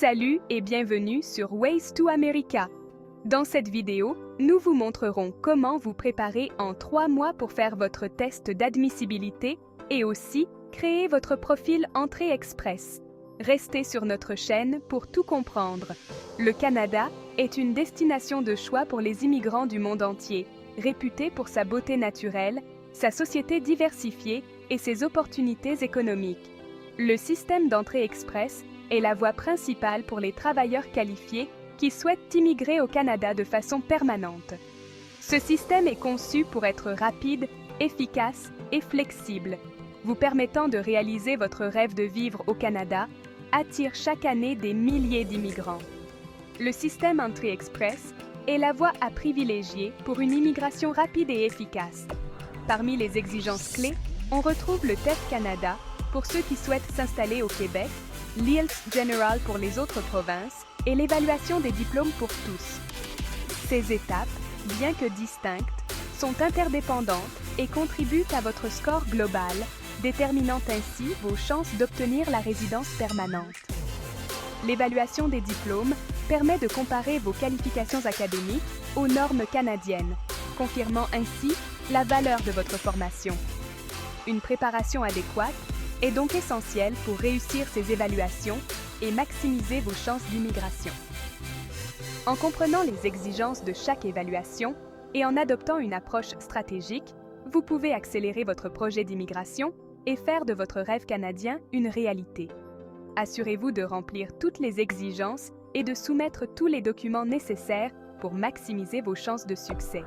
Salut et bienvenue sur Ways to America. Dans cette vidéo, nous vous montrerons comment vous préparer en 3 mois pour faire votre test d'admissibilité et aussi créer votre profil Entrée Express. Restez sur notre chaîne pour tout comprendre. Le Canada est une destination de choix pour les immigrants du monde entier, réputée pour sa beauté naturelle, sa société diversifiée et ses opportunités économiques. Le système d'entrée express est la voie principale pour les travailleurs qualifiés qui souhaitent immigrer au Canada de façon permanente. Ce système est conçu pour être rapide, efficace et flexible, vous permettant de réaliser votre rêve de vivre au Canada, attire chaque année des milliers d'immigrants. Le système Entrée Express est la voie à privilégier pour une immigration rapide et efficace. Parmi les exigences clés, on retrouve le TEF Canada pour ceux qui souhaitent s'installer au Québec, l'IELTS General pour les autres provinces et l'évaluation des diplômes pour tous. Ces étapes, bien que distinctes, sont interdépendantes et contribuent à votre score global, déterminant ainsi vos chances d'obtenir la résidence permanente. L'évaluation des diplômes permet de comparer vos qualifications académiques aux normes canadiennes, confirmant ainsi la valeur de votre formation. Une préparation adéquate est donc essentielle pour réussir ces évaluations et maximiser vos chances d'immigration. En comprenant les exigences de chaque évaluation et en adoptant une approche stratégique, vous pouvez accélérer votre projet d'immigration et faire de votre rêve canadien une réalité. Assurez-vous de remplir toutes les exigences et de soumettre tous les documents nécessaires pour maximiser vos chances de succès.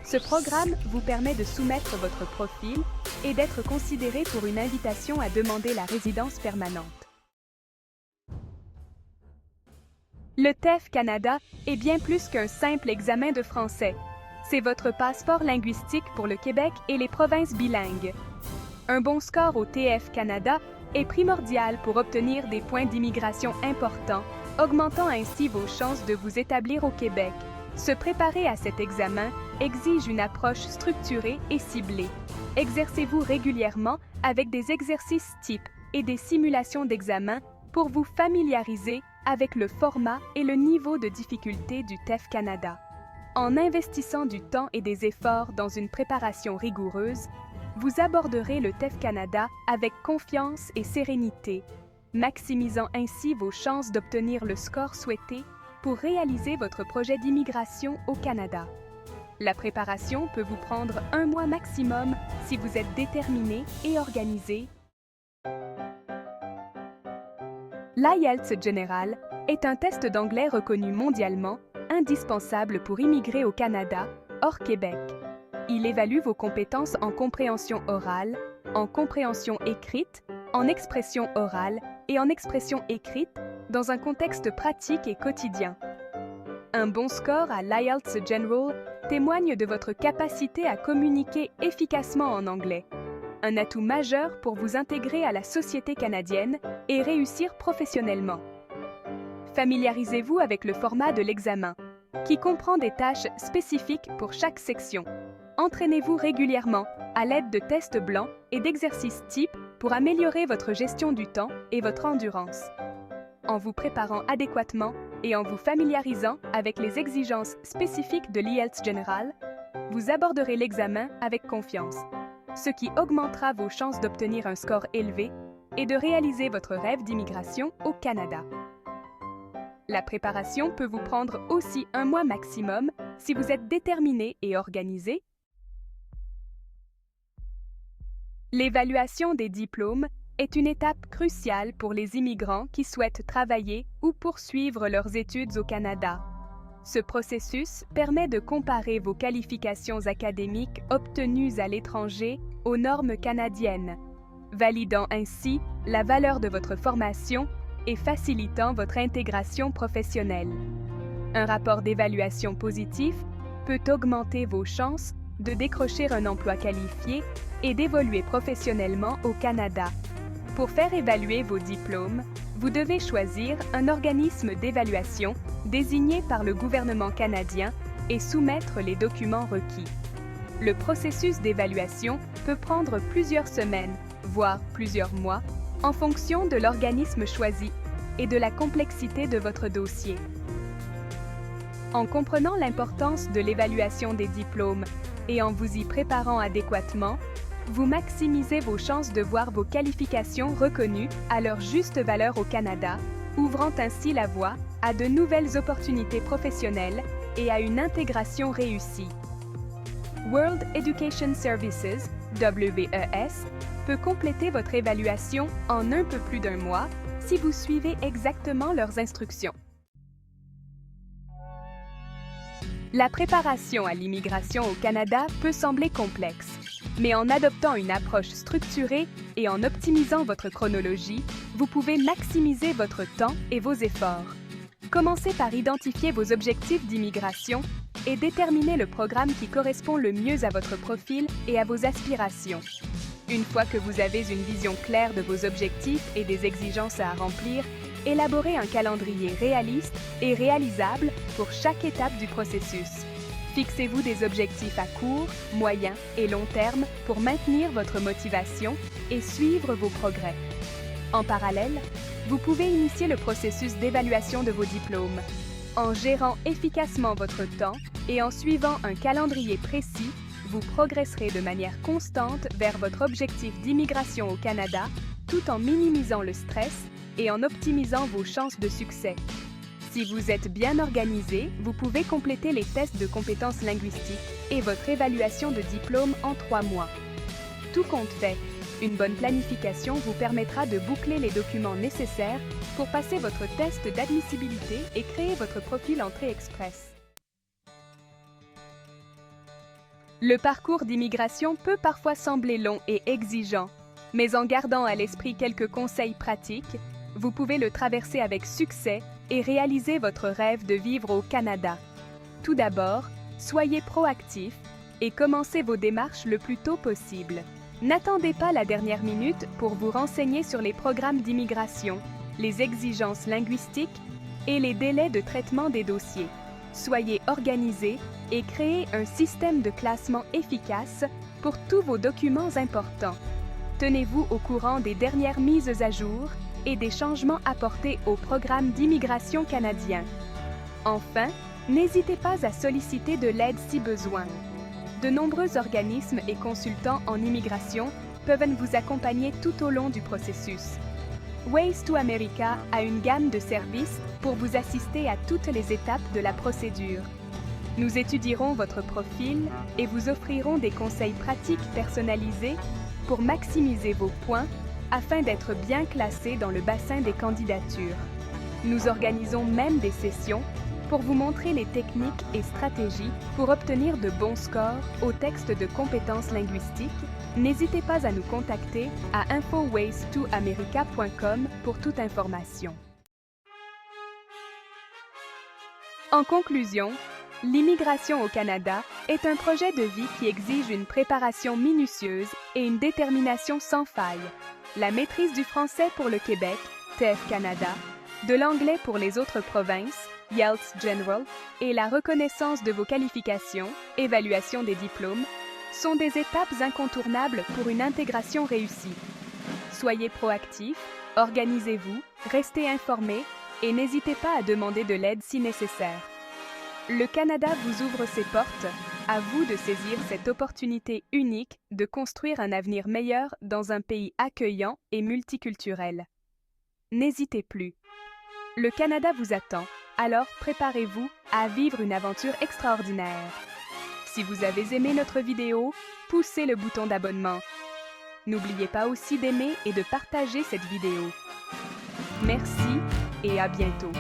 Ce programme vous permet de soumettre votre profil et d'être considéré pour une invitation à demander la résidence permanente. Le TEF Canada est bien plus qu'un simple examen de français. C'est votre passeport linguistique pour le Québec et les provinces bilingues. Un bon score au TF Canada est primordial pour obtenir des points d'immigration importants, augmentant ainsi vos chances de vous établir au Québec. Se préparer à cet examen exige une approche structurée et ciblée. Exercez-vous régulièrement avec des exercices types et des simulations d'examen pour vous familiariser avec le format et le niveau de difficulté du TEF Canada. En investissant du temps et des efforts dans une préparation rigoureuse, vous aborderez le TEF Canada avec confiance et sérénité, maximisant ainsi vos chances d'obtenir le score souhaité pour réaliser votre projet d'immigration au Canada. La préparation peut vous prendre 1 mois maximum si vous êtes déterminé et organisé. L'IELTS General est un test d'anglais reconnu mondialement, indispensable pour immigrer au Canada, hors Québec. Il évalue vos compétences en compréhension orale, en compréhension écrite, en expression orale et en expression écrite dans un contexte pratique et quotidien. Un bon score à l'IELTS General témoigne de votre capacité à communiquer efficacement en anglais, un atout majeur pour vous intégrer à la société canadienne et réussir professionnellement. Familiarisez-vous avec le format de l'examen, qui comprend des tâches spécifiques pour chaque section. Entraînez-vous régulièrement à l'aide de tests blancs et d'exercices types pour améliorer votre gestion du temps et votre endurance. En vous préparant adéquatement et en vous familiarisant avec les exigences spécifiques de l'IELTS General, vous aborderez l'examen avec confiance, ce qui augmentera vos chances d'obtenir un score élevé et de réaliser votre rêve d'immigration au Canada. La préparation peut vous prendre aussi 1 mois maximum si vous êtes déterminé et organisé. L'évaluation des diplômes est une étape cruciale pour les immigrants qui souhaitent travailler ou poursuivre leurs études au Canada. Ce processus permet de comparer vos qualifications académiques obtenues à l'étranger aux normes canadiennes, validant ainsi la valeur de votre formation et facilitant votre intégration professionnelle. Un rapport d'évaluation positif peut augmenter vos chances de décrocher un emploi qualifié et d'évoluer professionnellement au Canada. Pour faire évaluer vos diplômes, vous devez choisir un organisme d'évaluation désigné par le gouvernement canadien et soumettre les documents requis. Le processus d'évaluation peut prendre plusieurs semaines, voire plusieurs mois, en fonction de l'organisme choisi et de la complexité de votre dossier. En comprenant l'importance de l'évaluation des diplômes et en vous y préparant adéquatement, vous maximisez vos chances de voir vos qualifications reconnues à leur juste valeur au Canada, ouvrant ainsi la voie à de nouvelles opportunités professionnelles et à une intégration réussie. World Education Services, WES, peut compléter votre évaluation en un peu plus d'un mois si vous suivez exactement leurs instructions. La préparation à l'immigration au Canada peut sembler complexe, mais en adoptant une approche structurée et en optimisant votre chronologie, vous pouvez maximiser votre temps et vos efforts. Commencez par identifier vos objectifs d'immigration et déterminer le programme qui correspond le mieux à votre profil et à vos aspirations. Une fois que vous avez une vision claire de vos objectifs et des exigences à remplir, élaborez un calendrier réaliste et réalisable pour chaque étape du processus. Fixez-vous des objectifs à court, moyen et long terme pour maintenir votre motivation et suivre vos progrès. En parallèle, vous pouvez initier le processus d'évaluation de vos diplômes. En gérant efficacement votre temps et en suivant un calendrier précis, vous progresserez de manière constante vers votre objectif d'immigration au Canada, tout en minimisant le stress et en optimisant vos chances de succès. Si vous êtes bien organisé, vous pouvez compléter les tests de compétences linguistiques et votre évaluation de diplôme en 3 mois. Tout compte fait, une bonne planification vous permettra de boucler les documents nécessaires pour passer votre test d'admissibilité et créer votre profil Entrée Express. Le parcours d'immigration peut parfois sembler long et exigeant, mais en gardant à l'esprit quelques conseils pratiques, vous pouvez le traverser avec succès et réaliser votre rêve de vivre au Canada. Tout d'abord, soyez proactif et commencez vos démarches le plus tôt possible. N'attendez pas la dernière minute pour vous renseigner sur les programmes d'immigration, les exigences linguistiques et les délais de traitement des dossiers. Soyez organisé et créez un système de classement efficace pour tous vos documents importants. Tenez-vous au courant des dernières mises à jour et des changements apportés au programme d'immigration canadien. Enfin, n'hésitez pas à solliciter de l'aide si besoin. De nombreux organismes et consultants en immigration peuvent vous accompagner tout au long du processus. Ways to America a une gamme de services pour vous assister à toutes les étapes de la procédure. Nous étudierons votre profil et vous offrirons des conseils pratiques personnalisés pour maximiser vos points afin d'être bien classé dans le bassin des candidatures. Nous organisons même des sessions pour vous montrer les techniques et stratégies pour obtenir de bons scores au texte de compétences linguistiques. N'hésitez pas à nous contacter à infoways2america.com pour toute information. En conclusion, l'immigration au Canada est un projet de vie qui exige une préparation minutieuse et une détermination sans faille. La maîtrise du français pour le Québec, TEF Canada, de l'anglais pour les autres provinces, IELTS General, et la reconnaissance de vos qualifications, évaluation des diplômes, sont des étapes incontournables pour une intégration réussie. Soyez proactifs, organisez-vous, restez informés et n'hésitez pas à demander de l'aide si nécessaire. Le Canada vous ouvre ses portes, à vous de saisir cette opportunité unique de construire un avenir meilleur dans un pays accueillant et multiculturel. N'hésitez plus. Le Canada vous attend, alors préparez-vous à vivre une aventure extraordinaire. Si vous avez aimé notre vidéo, poussez le bouton d'abonnement. N'oubliez pas aussi d'aimer et de partager cette vidéo. Merci et à bientôt.